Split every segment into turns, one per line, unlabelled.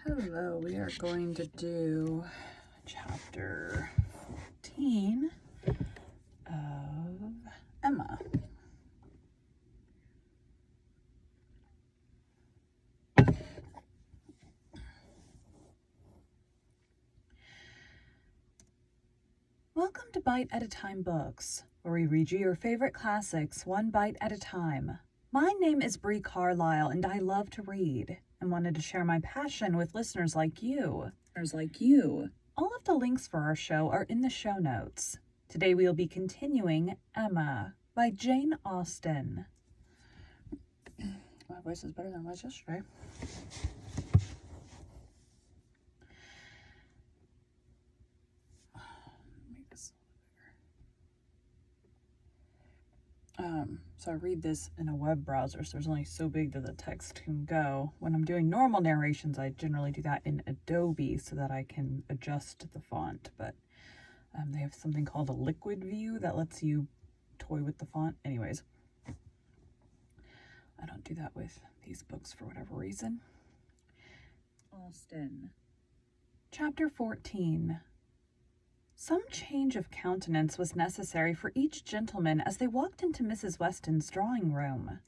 Hello, we are going to do chapter 14 of Emma. Welcome to Bite at a Time Books, where we read you your favorite classics one bite at a time. My name is Bree Carlisle, and I love to read and wanted to share my passion with listeners like you. All of the links for our show are in the show notes. Today we will be continuing Emma by Jane Austen. My voice is better than it was yesterday. Make this a little bigger. So I read this in a web browser, so there's only so big that the text can go. When I'm doing normal narrations, I generally do that in Adobe so that I can adjust the font, but they have something called a liquid view that lets you toy with the font. Anyways, I don't do that with these books for whatever reason.
Austen.
Chapter 14. Some change of countenance was necessary for each gentleman as they walked into Mrs. Weston's drawing room.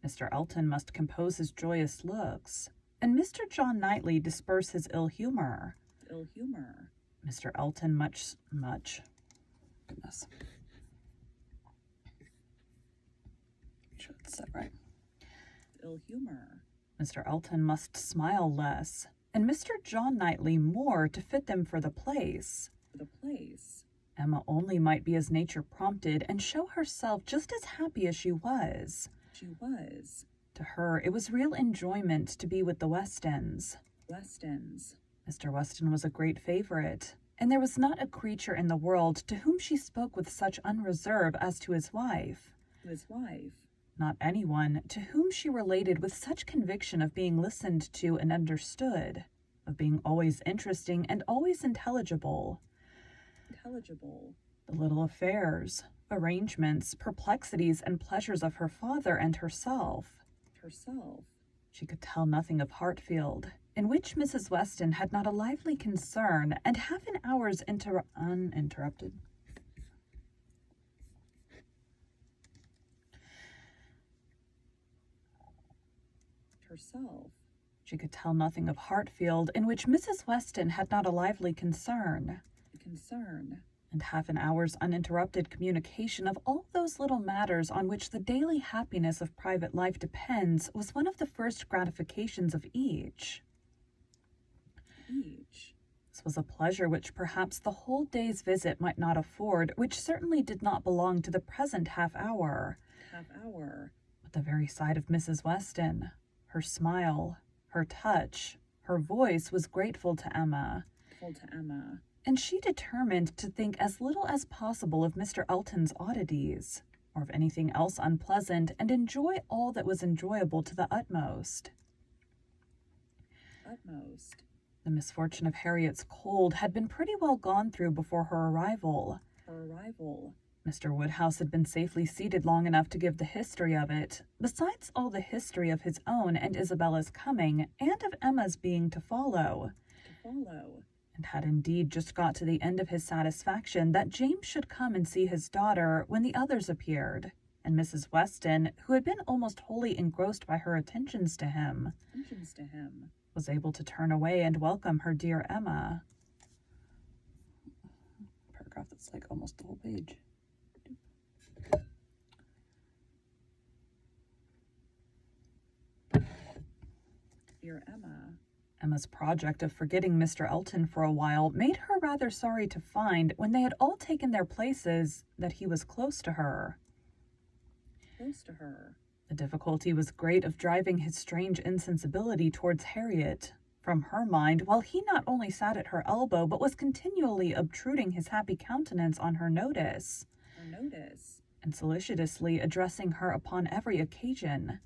Mr. Elton must compose his joyous looks, and Mr. John Knightley disperse his ill humor. Mr. Elton goodness. Make sure it's set right.
Ill humor.
Mr. Elton must smile less, and Mr. John Knightley more to fit them for the place. Emma only might be as nature prompted and show herself just as happy as she was. To her, it was real enjoyment to be with the Westons. Mr. Weston was a great favorite, and there was not a creature in the world to whom she spoke with such unreserve as to his wife. Not anyone to whom she related with such conviction of being listened to and understood, of being always interesting and always intelligible. The little affairs, arrangements, perplexities, and pleasures of her father and herself. She could tell nothing of Hartfield, in which Mrs. Weston had not a lively concern, and half an hour's uninterrupted. She could tell nothing of Hartfield, in which Mrs. Weston had not a lively concern, and half an hour's uninterrupted communication of all those little matters on which the daily happiness of private life depends was one of the first gratifications of each. This was a pleasure which perhaps the whole day's visit might not afford, which certainly did not belong to the present half hour. But the very sight of Mrs. Weston, her smile, her touch, her voice was grateful to Emma. And she determined to think as little as possible of Mr. Elton's oddities, or of anything else unpleasant, and enjoy all that was enjoyable to the utmost. The misfortune of Harriet's cold had been pretty well gone through before her arrival. Mr. Woodhouse had been safely seated long enough to give the history of it, besides all the history of his own and Isabella's coming, and of Emma's being to follow. And had indeed just got to the end of his satisfaction that James should come and see his daughter when the others appeared, and Mrs. Weston, who had been almost wholly engrossed by her attentions to him, was able to turn away and welcome her dear Emma. Paragraph that's like almost the whole page.
Dear Emma.
Emma's project of forgetting Mr. Elton for a while made her rather sorry to find, when they had all taken their places, that he was close to her. The difficulty was great of driving his strange insensibility towards Harriet from her mind, while he not only sat at her elbow, but was continually obtruding his happy countenance on her notice, and solicitously addressing her upon every occasion.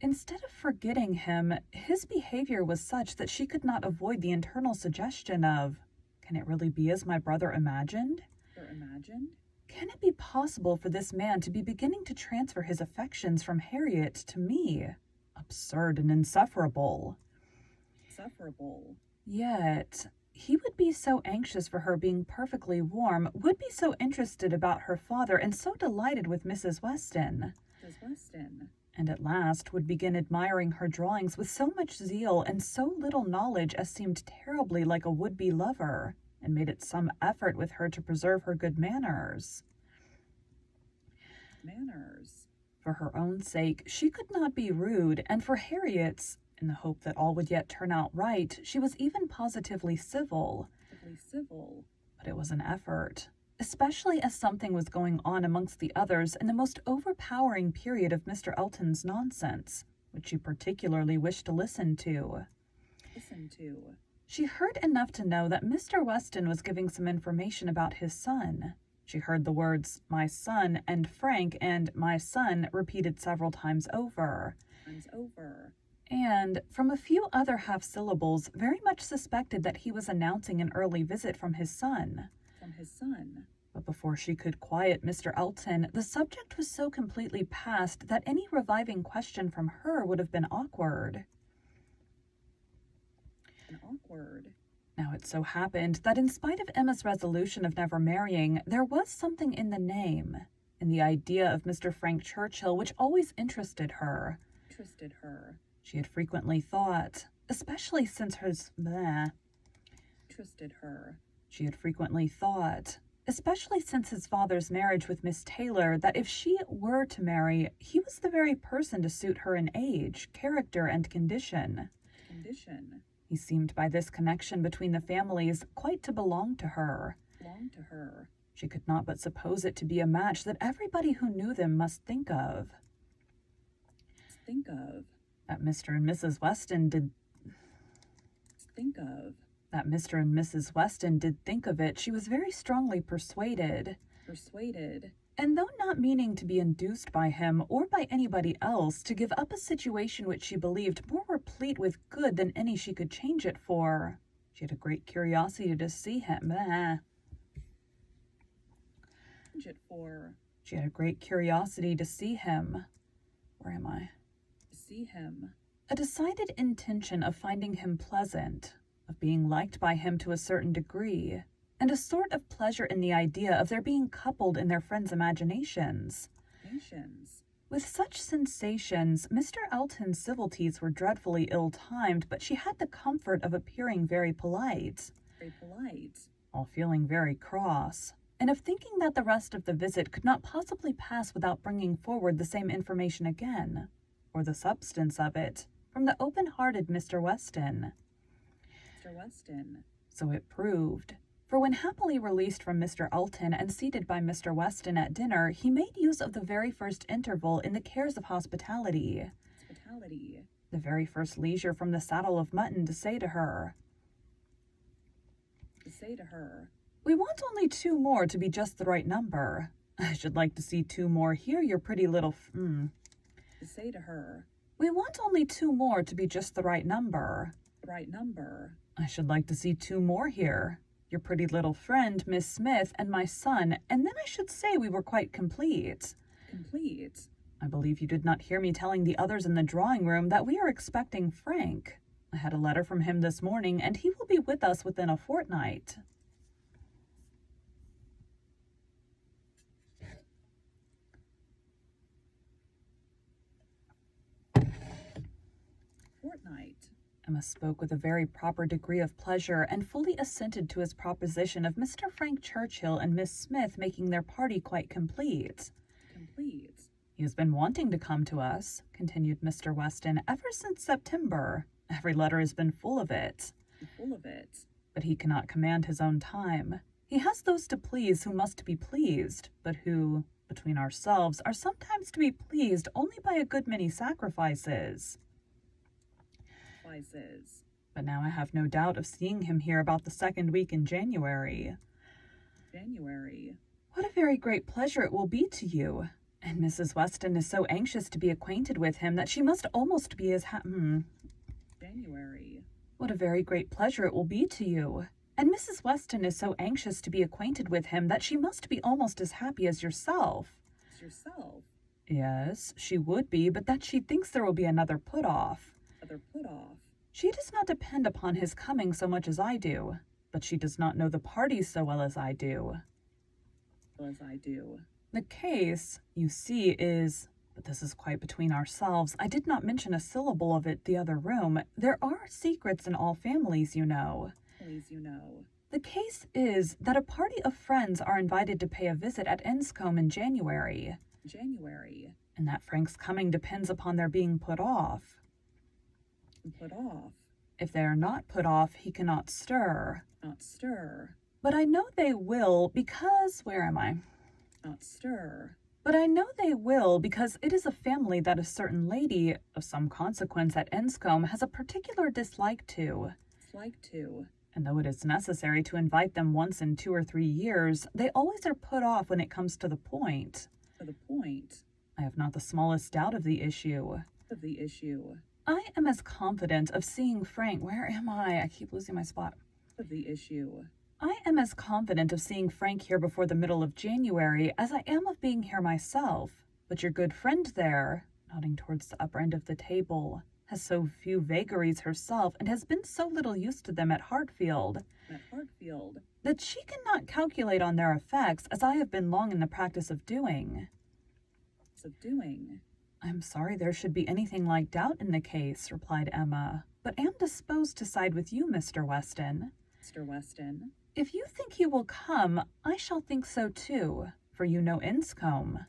Instead of forgetting him, his behavior was such that she could not avoid the internal suggestion of, "Can it really be as my brother imagined? Can it be possible for this man to be beginning to transfer his affections from Harriet to me? Absurd and insufferable."
Sufferable.
Yet, he would be so anxious for her being perfectly warm, would be so interested about her father, and so delighted with Mrs. Weston.
Mrs. Weston.
And at last would begin admiring her drawings with so much zeal and so little knowledge as seemed terribly like a would-be lover, and made it some effort with her to preserve her good manners.
Manners.
For her own sake, she could not be rude, and for Harriet's, in the hope that all would yet turn out right, she was even positively civil.
Civil.
But it was an effort, especially as something was going on amongst the others in the most overpowering period of Mr. Elton's nonsense, which she particularly wished to listen to. She heard enough to know that Mr. Weston was giving some information about his son. She heard the words, "my son," and "Frank," and "my son" repeated several times over. And, from a few other half-syllables, very much suspected that he was announcing an early visit from his son. But before she could quiet Mr. Elton, the subject was so completely past that any reviving question from her would have been awkward. Now it so happened that in spite of Emma's resolution of never marrying, there was something in the name, in the idea of Mr. Frank Churchill, which always interested her. She had frequently thought, especially since She had frequently thought, especially since his father's marriage with Miss Taylor, that if she were to marry, he was the very person to suit her in age, character, and condition. He seemed by this connection between the families quite to belong to her. She could not but suppose it to be a match that everybody who knew them must think of. That Mr. and Mrs. Weston did think of it, she was very strongly persuaded. And though not meaning to be induced by him or by anybody else to give up a situation which she believed more replete with good than any she could change it for, she had a great curiosity to see him. She had a great curiosity to see him. Where am I? A decided intention of finding him pleasant, of being liked by him to a certain degree, and a sort of pleasure in the idea of their being coupled in their friends' imaginations. With such sensations, Mr. Elton's civilities were dreadfully ill-timed, but she had the comfort of appearing very polite, while feeling very cross, and of thinking that the rest of the visit could not possibly pass without bringing forward the same information again, or the substance of it, from the open-hearted Mr. Weston. So it proved, for when happily released from Mr. Elton and seated by Mr. Weston at dinner, he made use of the very first interval in the cares of hospitality, the very first leisure from the saddle of mutton, to say to her, "We want only 2 more to be just the right number. I should like to see 2 more here, your pretty little We want only 2 more to be just the right number. I should like to see 2 more here, your pretty little friend, Miss Smith, and my son, and then I should say we were quite complete. I believe you did not hear me telling the others in the drawing-room that we are expecting Frank. I had a letter from him this morning, and he will be with us within a fortnight." Emma spoke with a very proper degree of pleasure, and fully assented to his proposition of Mr. Frank Churchill and Miss Smith making their party quite complete. "He has been wanting to come to us," continued Mr. Weston, "ever since September. Every letter has been full of it. But he cannot command his own time. He has those to please who must be pleased, but who, between ourselves, are sometimes to be pleased only by a good many sacrifices. But now I have no doubt of seeing him here about the 2nd week in January. What a very great pleasure it will be to you. And Mrs. Weston is so anxious to be acquainted with him that she must almost be as What a very great pleasure it will be to you. And Mrs. Weston is so anxious to be acquainted with him that she must be almost as happy as yourself. Yes, she would be, but that she thinks there will be another put-off. She does not depend upon his coming so much as I do, but she does not know the parties so well as I do. The case, you see, is, but this is quite between ourselves. I did not mention a syllable of it the other room. There are secrets in all families, you know. The case is that a party of friends are invited to pay a visit at Enscombe in January. And that Frank's coming depends upon their being put off. If they are not put off, he cannot stir. But I know they will because, where am I? But I know they will because it is a family that a certain lady of some consequence at Enscombe has a particular dislike to. And though it is necessary to invite them once in 2 or 3 years, they always are put off when it comes to the point. I have not the smallest doubt of the issue. I am as confident of seeing Frank. Where am I? I keep losing my spot. I am as confident of seeing Frank here before the middle of January as I am of being here myself. But your good friend there, nodding towards the upper end of the table, has so few vagaries herself and has been so little used to them at Hartfield, that she cannot calculate on their effects as I have been long in the practice of doing. I am sorry there should be anything like doubt in the case, replied Emma, but am disposed to side with you, Mr. Weston. If you think he will come, I shall think so too, for you know Enscombe.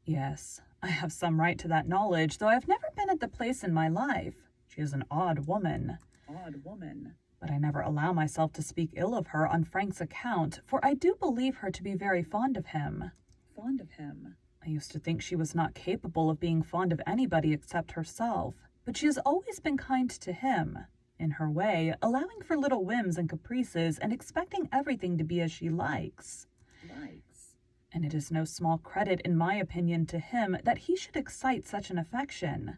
Yes, I have some right to that knowledge, though I have never been at the place in my life. She is an odd woman. But I never allow myself to speak ill of her on Frank's account, for I do believe her to be very fond of him. I used to think she was not capable of being fond of anybody except herself, but she has always been kind to him, in her way, allowing for little whims and caprices and expecting everything to be as she likes. And it is no small credit, in my opinion, to him that he should excite such an affection.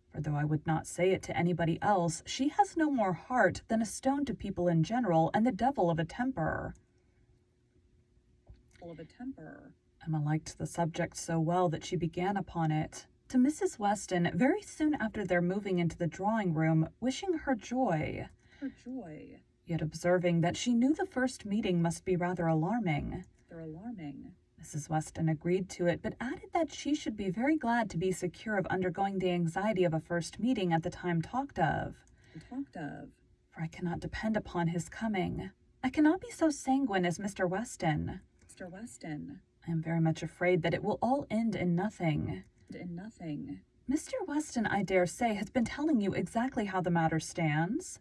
For though I would not say it to anybody else, she has no more heart than a stone to people in general, and the devil of a temper. Emma liked the subject so well that she began upon it, to Mrs. Weston very soon after their moving into the drawing-room, wishing her joy, yet observing that she knew the first meeting must be rather alarming. Mrs. Weston agreed to it, but added that she should be very glad to be secure of undergoing the anxiety of a first meeting at the time talked of. For I cannot depend upon his coming. I cannot be so sanguine as Mr. Weston. I am very much afraid that it will all end in nothing. Mr. Weston, I dare say, has been telling you exactly how the matter stands.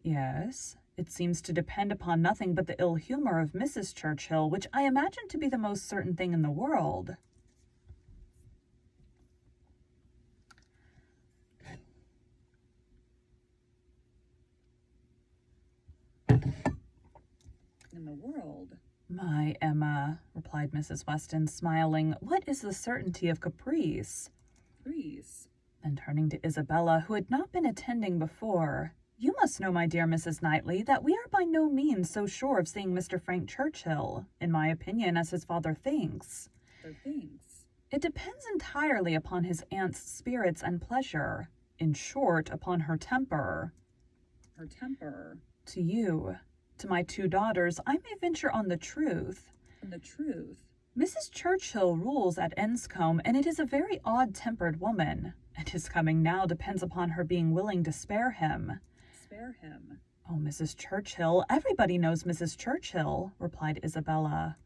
Yes. It seems to depend upon nothing but the ill humor of Mrs. Churchill, which I imagine to be the most certain thing in the world. My Emma, replied Mrs. Weston, smiling, what is the certainty of caprice? Then turning to Isabella, who had not been attending before, you must know, my dear Mrs. Knightley, that we are by no means so sure of seeing Mr. Frank Churchill, in my opinion, as his father thinks. It depends entirely upon his aunt's spirits and pleasure, in short, upon her temper. To you, to my 2 daughters, I may venture on the truth. Mrs. Churchill rules at Enscombe, and it is a very odd-tempered woman, and his coming now depends upon her being willing to spare him. Oh, Mrs. Churchill, everybody knows Mrs. Churchill, replied Isabella.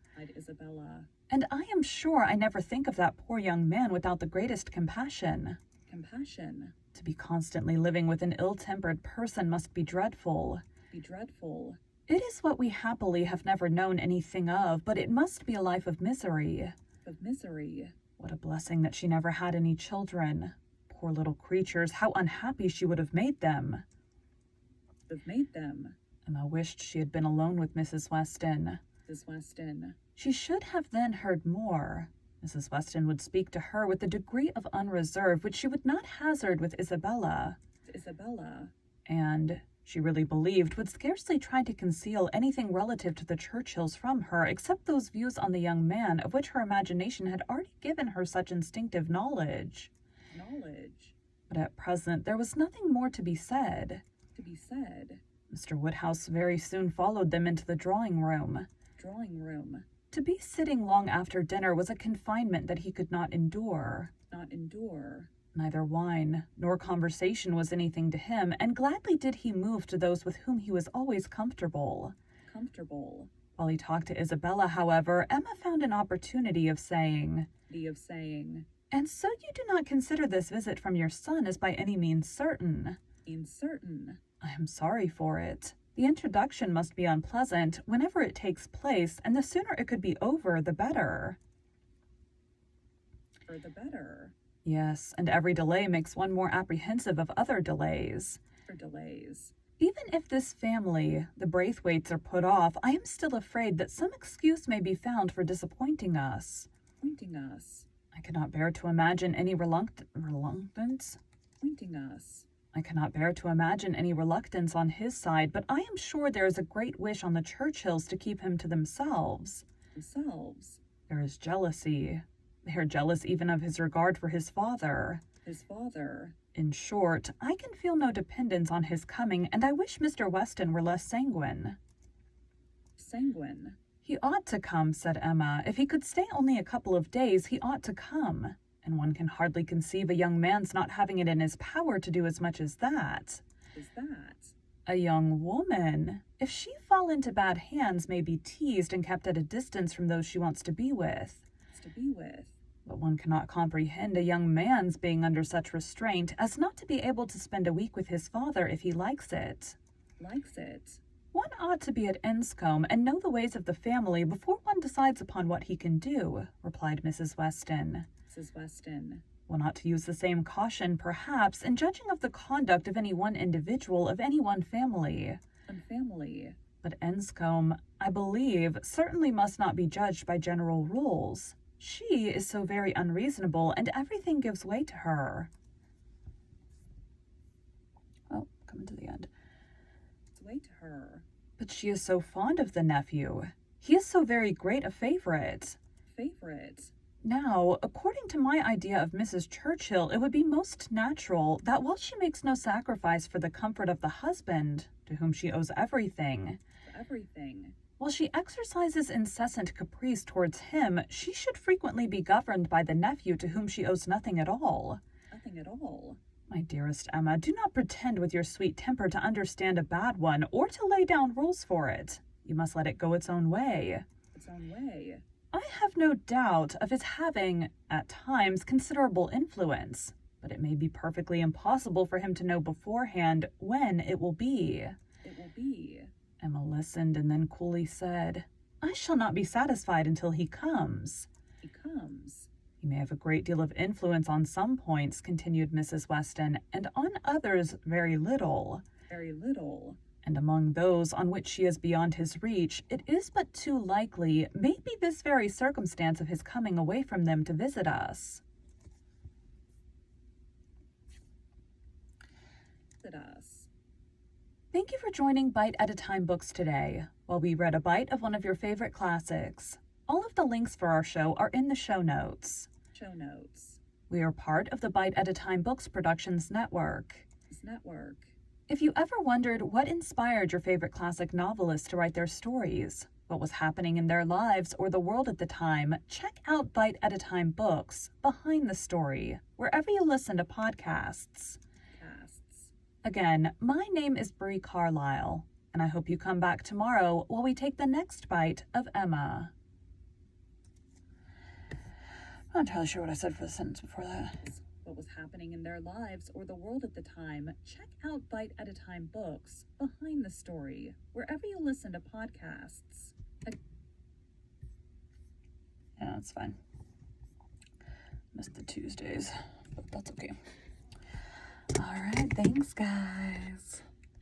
And I am sure I never think of that poor young man without the greatest compassion. To be constantly living with an ill-tempered person must be dreadful. It is what we happily have never known anything of, but it must be a life of misery. What a blessing that she never had any children. Poor little creatures, how unhappy she would have made them. Emma wished she had been alone with Mrs. Weston. She should have then heard more. Mrs. Weston would speak to her with a degree of unreserve which she would not hazard with Isabella. And, she really believed, would scarcely try to conceal anything relative to the Churchills from her except those views on the young man of which her imagination had already given her such instinctive knowledge. But at present there was nothing more to be said.
To be said.
Mr. Woodhouse very soon followed them into the drawing room.
Drawing room.
To be sitting long after dinner was a confinement that he could not endure.
Not endure.
Neither wine nor conversation was anything to him, and gladly did he move to those with whom he was always comfortable.
Comfortable.
While he talked to Isabella, however, Emma found an opportunity of saying, "And so you do not consider this visit from your son as by any means certain?"
Certain.
"I am sorry for it. The introduction must be unpleasant whenever it takes place, and the sooner it could be over, the better."
For the better.
"Yes, and every delay makes one more apprehensive of other delays."
For delays.
"Even if this family, the Braithwaites, are put off, I am still afraid that some excuse may be found for disappointing us."
Pointing us.
"I cannot bear to imagine any reluctance.
Pointing us.
I cannot bear to imagine any reluctance on his side, but I am sure there is a great wish on the Churchills to keep him to themselves.
Themselves.
There is jealousy. They are jealous even of his regard for his father.
His father.
In short, I can feel no dependence on his coming, and I wish Mr. Weston were less sanguine."
Sanguine.
"He ought to come," said Emma. "If he could stay only a couple of days, he ought to come. And one can hardly conceive a young man's not having it in his power to do as much as that."
Is that?
"A young woman, if she fall into bad hands, may be teased and kept at a distance from those she wants to be with.
To be with.
But one cannot comprehend a young man's being under such restraint as not to be able to spend a week with his father if he likes it."
Likes it.
"One ought to be at Enscombe and know the ways of the family before one decides upon what he can do," replied Mrs. Weston.
Mrs. Weston.
"One ought to use the same caution, perhaps, in judging of the conduct of any one individual of any one family.
Family.
But Enscombe, I believe, certainly must not be judged by general rules. She is so very unreasonable, and everything gives way to her." Oh, coming to the end.
Way to her.
"But she is so fond of the nephew. He is so very great a favorite.
Favorite.
Now, according to my idea of Mrs. Churchill, it would be most natural that while she makes no sacrifice for the comfort of the husband, to whom she owes everything, while she exercises incessant caprice towards him, she should frequently be governed by the nephew to whom she owes nothing at all."
Nothing at all.
"My dearest Emma, do not pretend with your sweet temper to understand a bad one, or to lay down rules for it. You must let it go its own way."
Its own way.
"I have no doubt of its having, at times, considerable influence, but it may be perfectly impossible for him to know beforehand when it will be."
It will be.
Emma listened and then coolly said, "I shall not be satisfied until he comes."
He comes.
"He may have a great deal of influence on some points," continued Mrs. Weston, "and on others very little.
Very little.
And among those on which she is beyond his reach, it is but too likely may be this very circumstance of his coming away from them to visit us."
Visit us.
Thank you for joining Bite at a Time Books today, while we read a bite of one of your favorite classics. All of the links for our show are in the show notes.
Show notes.
We are part of the Bite at a Time Books Productions Network. If you ever wondered what inspired your favorite classic novelists to write their stories, what was happening in their lives or the world at the time, check out Bite at a Time Books, Behind the Story, wherever you listen to podcasts. Again, my name is Brie Carlisle, and I hope you come back tomorrow while we take the next bite of Emma. I'm not entirely sure what I said for the sentence before that.
What was happening in their lives or the world at the time, check out Bite at a Time Books, Behind the Story, wherever you listen to podcasts.
Yeah, that's fine. Missed the Tuesdays, but that's okay. All right, thanks, guys.